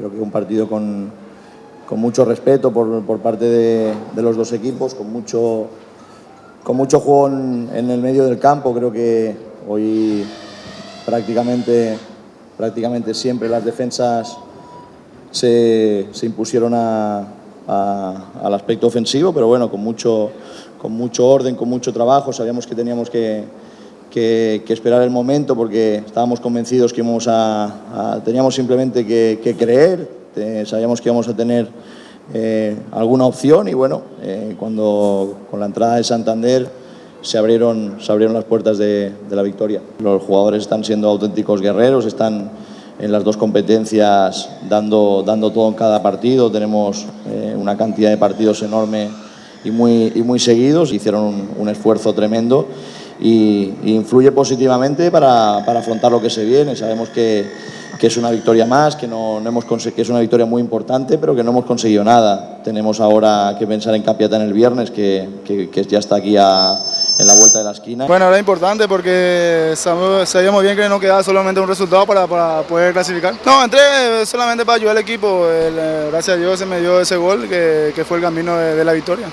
Creo que un partido con mucho respeto por parte de los dos equipos, con mucho juego en el medio del campo. Creo que hoy prácticamente siempre las defensas se impusieron al aspecto ofensivo, pero bueno, con mucho orden, con mucho trabajo. Sabíamos que teníamos que esperar el momento, porque estábamos convencidos que teníamos simplemente que creer. Sabíamos que íbamos a tener alguna opción, y bueno, cuando con la entrada de Santander se abrieron las puertas de la victoria. Los jugadores están siendo auténticos guerreros, están en las dos competencias dando todo en cada partido. Tenemos una cantidad de partidos enorme y muy seguidos. Hicieron un esfuerzo tremendo y influye positivamente para afrontar lo que se viene. Sabemos que es una victoria más, que es una victoria muy importante, pero que no hemos conseguido nada. Tenemos ahora que pensar en Capiatá el viernes, que ya está aquí en la vuelta de la esquina. Bueno, era importante porque sabíamos bien que no quedaba solamente un resultado para poder clasificar. No, entré solamente para ayudar al equipo. Gracias a Dios se me dio ese gol que fue el camino de la victoria.